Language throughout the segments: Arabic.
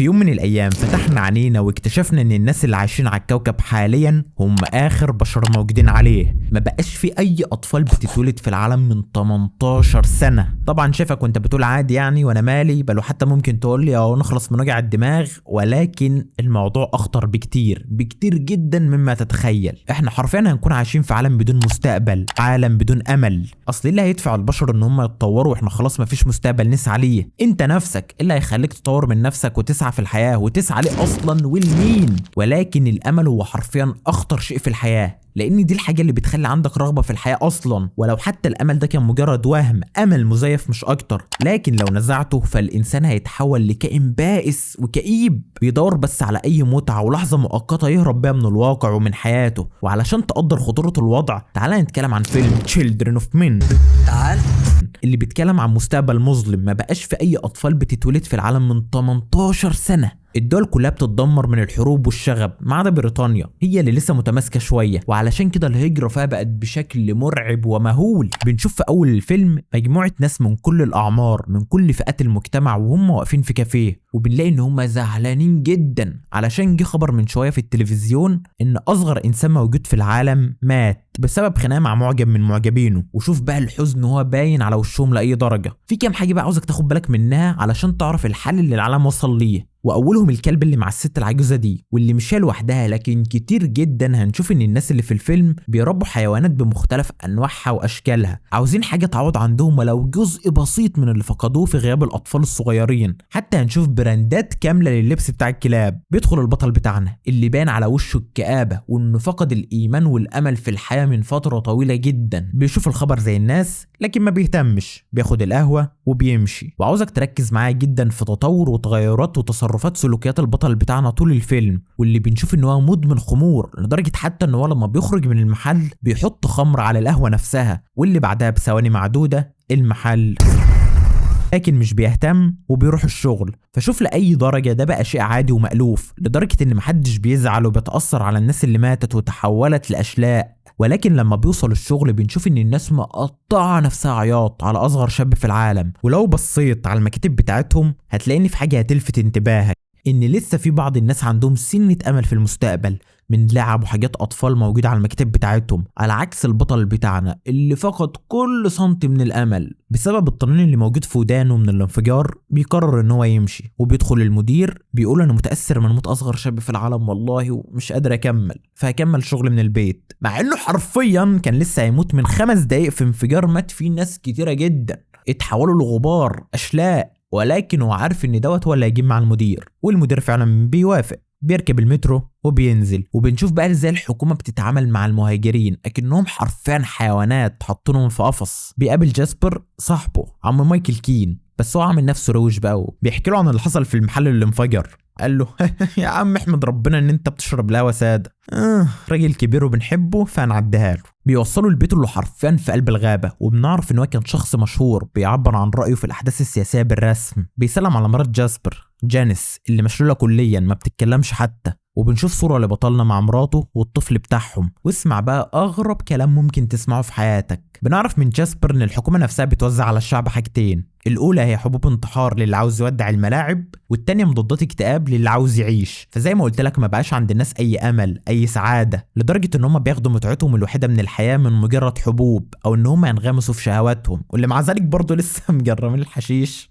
في يوم من الايام فتحنا عينينا واكتشفنا ان الناس اللي عايشين على الكوكب حاليا هم اخر بشر موجودين عليه. ما بقاش في اي اطفال بتتولد في العالم من 18 سنة. طبعا شايفك وانت بتقول عادي يعني وانا مالي، بل وحتى ممكن تقول لي او نخلص من وجع الدماغ، ولكن الموضوع اخطر بكتير بكتير جدا مما تتخيل. احنا حرفيا هنكون عايشين في عالم بدون مستقبل، عالم بدون امل. اصل اللي هيدفع البشر ان هم يتطوروا واحنا خلاص مفيش مستقبل نسعى ليه؟ انت نفسك اللي هيخليك تطور من نفسك وتسعى في الحياة، وتسعى ليه اصلا والمين؟ ولكن الامل هو حرفيا اخطر شيء في الحياة، لان دي الحاجة اللي بتخلي عندك رغبة في الحياة اصلا، ولو حتى الامل ده كان مجرد وهم، امل مزيف مش اكتر. لكن لو نزعته فالانسان هيتحول لكائن بائس وكئيب بيدور بس على اي متعة ولحظة مؤقتة يهرب بيها من الواقع ومن حياته. وعلشان تقدر خطورة الوضع تعال نتكلم عن فيلم Children of Men اللي بيتكلم عن مستقبل مظلم. ما بقاش في اي اطفال بتتولد في العالم من 18 سنة. الدول كلها بتتدمر من الحروب والشغب ما عدا بريطانيا، هي اللي لسه متماسكه شويه، وعلشان كده الهجره فيها بقت بشكل مرعب ومهول. بنشوف في اول الفيلم مجموعه ناس من كل الاعمار من كل فئات المجتمع وهم واقفين في كافيه، وبنلاقي ان هم زعلانين جدا علشان جه خبر من شويه في التلفزيون ان اصغر انسان موجود في العالم مات بسبب خناقه مع معجب من معجبينه. وشوف بقى الحزن وهو باين على وشهم لاي درجه. في كام حاجه بقى عاوزك تاخد بالك منها علشان تعرف الحل اللي العالم وصل ليه، واولهم الكلب اللي مع الست العجوزه دي، واللي مش هي لوحدها لكن كتير جدا. هنشوف ان الناس اللي في الفيلم بيربوا حيوانات بمختلف انواعها واشكالها، عاوزين حاجه تعوض عندهم ولو جزء بسيط من اللي فقدوه في غياب الاطفال الصغيرين. حتى هنشوف براندات كامله لللبس بتاع الكلاب. بيدخل البطل بتاعنا اللي باين على وشه الكآبه وانه فقد الايمان والامل في الحياه من فتره طويله جدا. بيشوف الخبر زي الناس لكن ما بيهتمش، بياخد القهوه وبيمشي. وعاوزك تركز معايا جدا في تطور وتغيرات وتصرفات سلوكيات البطل بتاعنا طول الفيلم، واللي بنشوف ان هو مدمن خمور لدرجه حتى ان هو لما بيخرج من المحل بيحط خمر على القهوه نفسها، واللي بعدها بثواني معدوده المحل لكن مش بيهتم وبيروح الشغل. فشوف لأي درجة ده بقى شيء عادي ومألوف، لدرجة ان محدش بيزعل وبيتأثر على الناس اللي ماتت وتحولت لأشلاء. ولكن لما بيوصل الشغل بنشوف ان الناس مقطعة نفسها عياط على اصغر شاب في العالم. ولو بصيت على المكاتب بتاعتهم هتلاقي ان في حاجة هتلفت انتباهك، ان لسه في بعض الناس عندهم سنة امل في المستقبل من لعب وحاجات اطفال موجودة على المكاتب بتاعتهم، على عكس البطل بتاعنا اللي فقد كل سنتي من الامل بسبب الطنين اللي موجود في ودانه من الانفجار. بيقرر ان هو يمشي وبيدخل المدير بيقول انا متاثر من موت اصغر شاب في العالم والله ومش قادر اكمل، فهكمل شغل من البيت. مع انه حرفيا كان لسه هيموت من 5 دقايق في انفجار مات فيه ناس كتيرة جدا اتحولوا لغبار اشلاء. ولكن هو عارف ان دوت هو اللي هيجيب مع المدير، والمدير فعلا بيوافق. بيركب المترو وبينزل، وبنشوف بقى ازاي الحكومه بتتعامل مع المهاجرين اكنهم حرفيا حيوانات حاطينهم في قفص. بيقابل جاسبر صاحبه عم مايكل كين، بس هو عامل نفسه روش بقى وبيحكي له عن اللي حصل في المحل اللي انفجر. قال له يا عم احمد ربنا ان انت بتشرب الهوا ساده، راجل كبير وبنحبه فهنعديها له. بيوصلوا البيت اللي حرفيا في قلب الغابه، وبنعرف ان هو كان شخص مشهور بيعبر عن رايه في الاحداث السياسيه بالرسم. بيسلم على مرات جاسبر جانيس اللي مشلوله كليا ما بتتكلمش حتى، وبنشوف صورة لبطلنا مع مراته والطفل بتاعهم. واسمع بقى أغرب كلام ممكن تسمعه في حياتك. بنعرف من جاسبر إن الحكومة نفسها بتوزع على الشعب حاجتين، الأولى هي حبوب انتحار للي عاوز يودع الملاعب، والتانية مضادات اكتئاب للي عاوز يعيش. فزي ما قلت لك ما بقاش عند الناس أي أمل أي سعادة، لدرجة إن هم بياخدوا متعتهم الوحيدة من الحياة من مجرد حبوب أو إن هم ينغمسوا في شهواتهم، واللي مع ذلك برضه لسه مجرمين الحشيش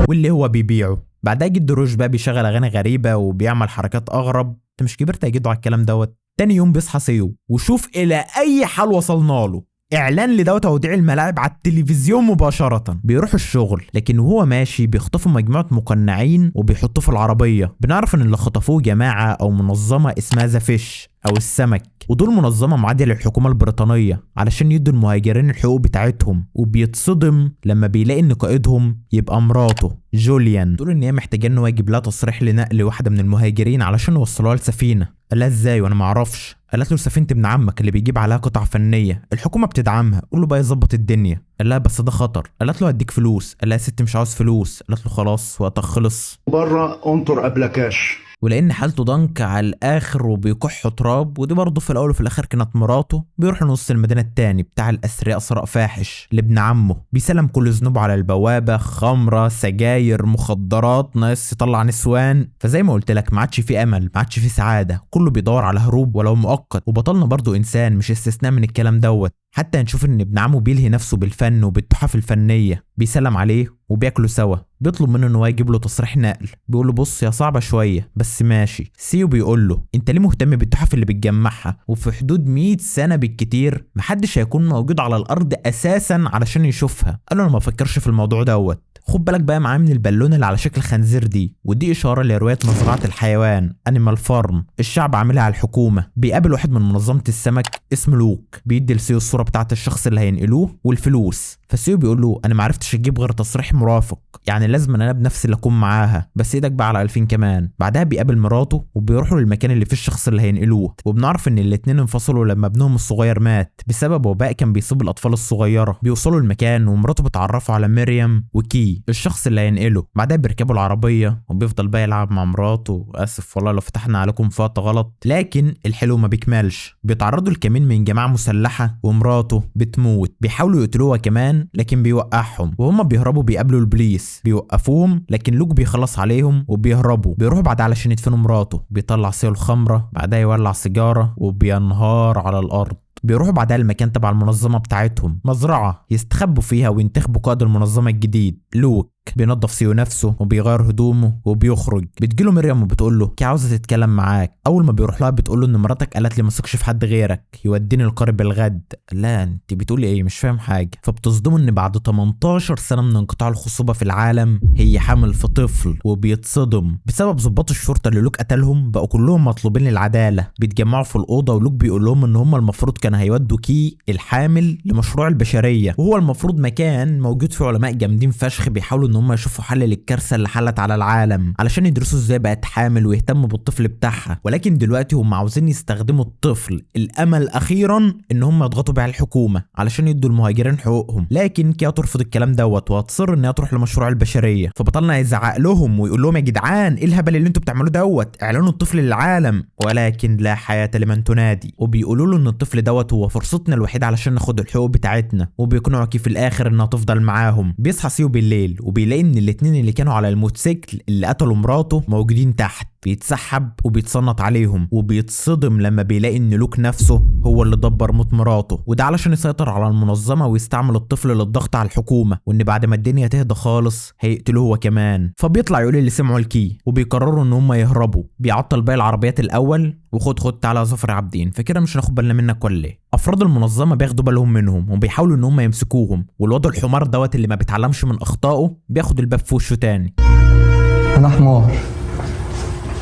واللي هو بيبيعه. بعدها جد روش بقى بيشغل اغاني غريبه وبيعمل حركات اغرب. انت مش كبرت يا جدو على الكلام دوت. تاني يوم بيصحى سيو وشوف الى اي حال وصلنا له، اعلان لدوت توديع الملاعب على التلفزيون مباشره. بيروح الشغل لكن وهو ماشي بيخطفوا مجموعه مقنعين وبيحطوه في العربيه. بنعرف ان اللي خطفوه جماعه او منظمه اسمها ذا فيش او السمك، ودول منظمه معاديه للحكومه البريطانيه علشان يدوا المهاجرين الحقوق بتاعتهم. وبيتصدم لما بيلاقي ان قائدهم يبقى مراته جوليان. تقول ان هي محتاجه انه يجيب لها تصريح لنقل واحده من المهاجرين علشان يوصلوها لسفينه. قال لها ازاي وانا ما اعرفش؟ قالت له سفينه ابن عمك اللي بيجيب عليها قطع فنيه الحكومه بتدعمها، قول له بقى يظبط الدنيا. قال لها بس ده خطر. قالت له هديك فلوس. قال لها يا ست مش عاوز فلوس. قالت له خلاص وقتك خلص بره انطر قبل كاش. ولان حالته ضنك على الاخر وبيكح تراب، ودي برضه في الاول وفي الاخر كانت مراته، بيروح لنص المدينه التاني بتاع الاثرياء ثراء فاحش لابن عمه، بيسلم كل ذنوبه على البوابه، خمره، سجاير، مخدرات، ناقص يطلع نسوان. فزي ما قلت لك ما عادش في امل، ما عادش في سعاده، كله بيدور على هروب ولو مؤقت. وبطلنا برضه انسان مش استثناء من الكلام دوت. حتى نشوف ان ابن عمه بيلهي نفسه بالفن وبالتحف الفنيه، بيسلم عليه وبياكلوا سوا، بيطلب منه ان هو يجيب له تصريح نقل، بيقول له بص يا صعبه شويه بس ماشي. سيو بيقول له انت ليه مهتم بالتحف اللي بتجمعها وفي حدود 100 سنه بالكتير محدش هيكون موجود على الارض اساسا علشان يشوفها؟ قال له انا ما بفكرش في الموضوع دوت. خد بالك بقى معاه من البالونه اللي على شكل خنزير دي، ودي اشاره لروايه مزرعه الحيوان انيمال فارم، الشعب عاملها على الحكومه. بيقابل واحد من منظمه السمك اسمه لوك، بيدي لسيو الصوره بتاعه الشخص اللي هينقلوه والفلوس. فسيو بيقول له انا ما عرفتش اجيب غير تصريح مرافق، يعني لازم انا بنفسي اللي اكون معاها، بس ايدك بقى على 2000 كمان. بعدها بيقابل مراته وبيروحوا للمكان اللي فيه الشخص اللي هينقلوه، وبنعرف ان الاتنين انفصلوا لما ابنهم الصغير مات بسبب وباء كان بيصيب الاطفال الصغيره. بيوصلوا المكان ومراته بتعرفه على مريم وكي الشخص اللي هينقله. بعدها بيركبوا العربيه وبيفضل بقى يلعب مع مراته. اسف والله لو فتحنا عليكم فات غلط، لكن الحلو ما بيكملش. بيتعرضوا لكمين من جماعه مسلحه ومراته بتموت، بيحاولوا يقتلوها كمان لكن بيوقعهم، وهم بيهربوا بيقابلوا البوليس بيوقفوهم، لكن لوك بيخلص عليهم وبيهربوا. بيروحوا بعدها علشان يدفنوا مراته، بيطلع سيو الخمره، بعدها يولع سيجاره وبينهار على الارض. بيروحوا بعدها المكان تبع المنظمه بتاعتهم، مزرعه يستخبوا فيها وينتخبوا قائد المنظمه الجديد. لوك بينظف سيو نفسه وبيغير هدومه وبيخرج. بتجيله مريم وبتقول له كي عاوزه تتكلم معاك. اول ما بيروح لها بتقول له ان مراتك قالت لي ما اثقش في حد غيرك، يوديني القارب الغد. لا انت بتقولي ايه؟ مش فاهم حاجه. فبتصدمه ان بعد 18 سنه من انقطاع الخصوبه في العالم هي حامل في طفل، وبيتصدم بسبب ضباط الشرطه اللي لوك قتلهم بقوا كلهم مطلوبين للعداله. بيتجمعوا في الاوضه ولوك بيقول لهم ان هم المفروض كان هيودوا كي الحامل لمشروع البشريه، وهو المفروض مكان موجود فيه علماء جامدين فشخ بيحاولوا ان هم يشوفوا حل للكارثه اللي حلت على العالم علشان يدرسوا ازاي بقت حامل ويهتموا بالطفل بتاعها. ولكن دلوقتي هم عاوزين يستخدموا الطفل الامل اخيرا ان هم يضغطوا بيه على الحكومه علشان يدوا المهاجرين حقوقهم. لكن كيا ترفض الكلام دوت وهتصر ان هي تروح لمشروع البشريه. فبطلنا يزعق لهم ويقول لهم يا جدعان ايه الهبل اللي انتوا بتعملوه دوت، اعلنوا الطفل للعالم. ولكن لا حياه لمن تنادي، وبيقولوا له ان الطفل دوت هو فرصتنا الوحيده علشان ناخد الحقوق بتاعتنا، وبيقنعوا كيف في الاخر انها تفضل معاهم. بيصحى سيو بالليل وبيلاقي ان الاتنين اللي كانوا على الموتوسيكل اللي قتلوا مراته موجودين تحت. بيتسحب وبيتصنت عليهم، وبيتصدم لما بيلاقي ان لوك نفسه هو اللي دبر موت مراته، وده علشان يسيطر على المنظمه ويستعمل الطفل للضغط على الحكومه، وان بعد ما الدنيا تهدى خالص هيقتلوه هو كمان. فبيطلع يقول اللي سمعوا الكي وبيقرروا ان هم يهربوا. بيعطل باقي العربيات الاول وخد تعالى يا ظفر عابدين، فكده مش هناخد بالنا منك ولا ايه؟ افراد المنظمه بياخدوا بالهم منهم وبيحاولوا ان هم يمسكوهم، والواد الحمار دوت اللي ما بيتعلمش من اخطائه بياخد الباب في وشه تاني.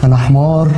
أنا حمار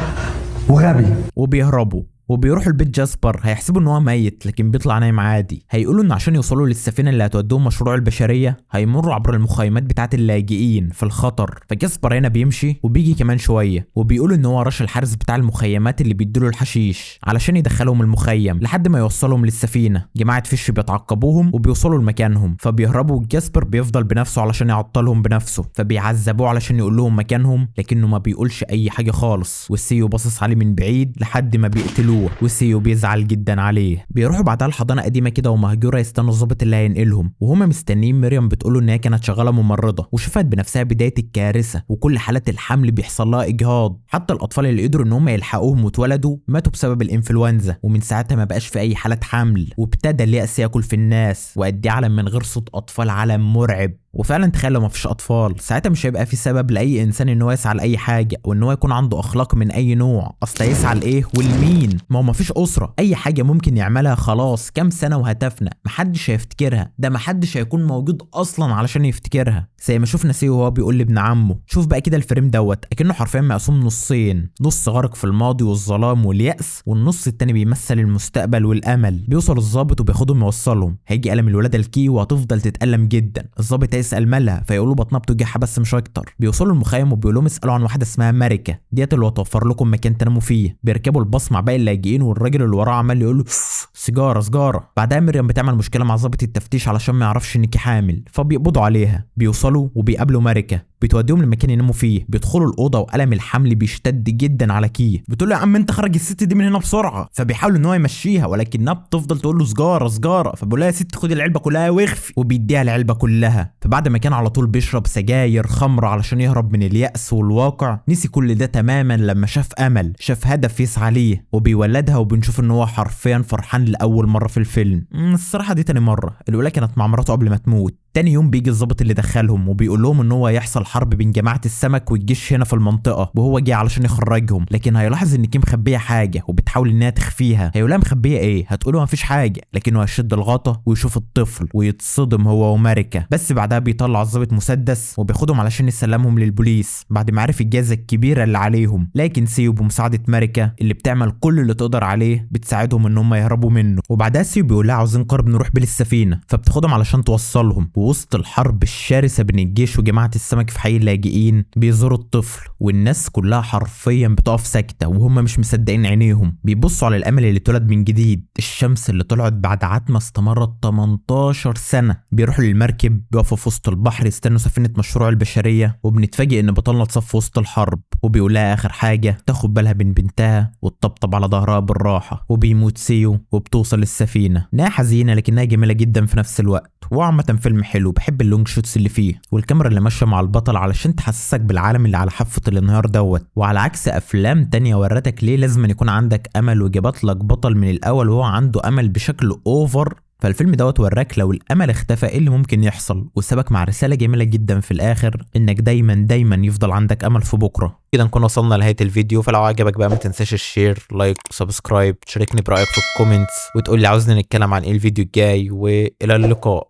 وغبي. وبيهربوا وبيروحوا البيت جاسبر. هيحسبوا ان هو ميت لكن بيطلع نايم عادي. هيقولوا ان عشان يوصلوا للسفينه اللي هتوديهم مشروع البشريه هيمروا عبر المخيمات بتاعه اللاجئين في الخطر. فجاسبر هنا بيمشي وبيجي كمان شويه، وبيقولوا ان هو رش الحارس بتاع المخيمات اللي بيديله الحشيش علشان يدخلهم المخيم لحد ما يوصلهم للسفينه. جماعه فيش بيتعقبوهم وبيوصلوا لمكانهم، فبيهربوا. جاسبر بيفضل بنفسه علشان يعطلهم بنفسه، فبيعذبوه علشان يقول لهم مكانهم لكنه ما بيقولش اي حاجه خالص. والسيو باصص عليه من بعيد لحد ما بيقتلوه، وسيو بيزعل جدا عليه. بيروحوا بعدها لحضانه قديمه كده ومهجوره يستنوا الظابط اللي هينقلهم، وهما مستنيين مريم بتقول ان هي كانت شغاله ممرضه وشافت بنفسها بدايه الكارثه، وكل حالات الحمل بيحصل لها اجهاض. حتى الاطفال اللي قدروا ان هم يلحقوهم واتولدوا ماتوا بسبب الانفلونزا، ومن ساعتها ما بقاش في اي حاله حمل، وابتدى اليأس ياكل في الناس. وقد ايه عالم من غير صوت اطفال عالم مرعب. وفعلا تخيل لو مفيش اطفال ساعتها مش هيبقى في سبب لاي انسان ان هو يسعى لاي حاجه، وان هو يكون عنده اخلاق من اي نوع. اصل يسعى لايه والمين؟ ما هو مفيش اسره. اي حاجه ممكن يعملها خلاص كام سنه وهتفنى، محدش هيفتكرها. ده محدش هيكون موجود اصلا علشان يفتكرها. زي ما شفنا سيو وهو بيقول لابن عمه. شوف بقى كده الفريم دوت اكنه حرفيا مقسوم نصين، نص غرق في الماضي والظلام واليأس، والنص التاني بيمثل المستقبل والامل. بيوصل الظابط وبياخدهم يوصلهم. هيجي ألم الولاده الكي وهتفضل تتألم جدا. الظابط هيسأل مالها فيقولوا بطنها بتوجعها بس مش اكتر. بيوصلوا المخيم وبيقول لهم اسالوا عن واحده اسمها ماريكا ديت اللي هتوفر لكم مكان تناموا فيه. بيركبوا الباص مع باقي اللاجئين، والراجل اللي وراه عمال يقول له سيجاره. بعدها مريم بتعمل مشكله مع ضابط التفتيش علشان ما يعرفش ان كي حامل، فبيقبضوا عليها. بيوصلوا وبيقابلوا ماريكا بتوديهم لمكان يناموا فيه. بيدخلوا الاوضه والم الحمل بيشتد جدا على كي. بتقول له يا عم انت خرج الست دي من هنا بسرعه. فبيحاول ان هو يمشيها ولكنها بتفضل تقول له سجاره سجاره. فبيقول لها يا ست خدي العلبه كلها واخفي، وبيديها العلبه كلها. فبعد ما كان على طول بيشرب سجاير خمر علشان يهرب من اليأس والواقع، نسي كل ده تماما لما شاف امل، شاف هدف يسعى ليه وبيولدها. وبنشوف ان هو حرفيا فرحان لاول مره في الفيلم. الصراحه دي تاني مره، الاولى كانت مع مراته قبل ما تموت. تاني يوم بيجي الضابط اللي دخلهم وبيقول لهم ان هو هيحصل حرب بين جماعه السمك والجيش هنا في المنطقه، وهو جه علشان يخرجهم. لكن هيلاحظ ان كي مخبيه حاجه وبتحاول انها تخفيها. هيقولها مخبيه ايه؟ هتقوله مفيش حاجه، لكنه هيشد الغطا ويشوف الطفل ويتصدم هو وماريكا. بس بعدها بيطلع الضابط مسدس وبياخدهم علشان يسلمهم للبوليس بعد ما عرف الجائزه الكبيره اللي عليهم. لكن سيو بمساعده ماريكا اللي بتعمل كل اللي تقدر عليه بتساعدهم ان هم يهربوا منه. وبعدها سيو بيقول لها عاوزين قرب نروح بيه للسفينه، فبتاخدهم علشان توصلهم. ووسط الحرب الشرسه بين الجيش وجماعه السمك في حي اللاجئين بيزوروا الطفل، والناس كلها حرفيا بتقف ساكته وهم مش مصدقين عينيهم. بيبصوا على الامل اللي اتولد من جديد، الشمس اللي طلعت بعد عتمه استمرت 18 سنه. بيروحوا للمركب، بيقفوا في وسط البحر يستنوا سفينه مشروع البشريه. وبنتفاجئ ان بطلنا اتصاب في وسط الحرب، وبيقول لها اخر حاجه تاخد بالها من بنتها وتطبطب على ظهرها بالراحه. وبيموت سيو وبتوصل السفينه. نهايه حزينه لكنها جميله جدا في نفس الوقت. وعامه فيلم حلو، بحب اللونج شوتس اللي فيه والكاميرا اللي ماشيه مع البطل علشان تحسسك بالعالم اللي على حافه الانهيار دوت. وعلى عكس افلام تانية ورتك ليه لازم يكون عندك امل وجابت لك بطل من الاول وهو عنده امل بشكل اوفر، فالفيلم دوت وراك لو الامل اختفى ايه اللي ممكن يحصل، وسابك مع رساله جميله جدا في الاخر انك دايما يفضل عندك امل في بكره. كده نكون وصلنا لنهايه الفيديو، فلو عجبك بقى ما تنساش الشير لايك وسبسكرايب، تشاركني برايك في الكومنتس وتقول لي عاوزني نتكلم عن ايه الفيديو الجاي، والى اللقاء.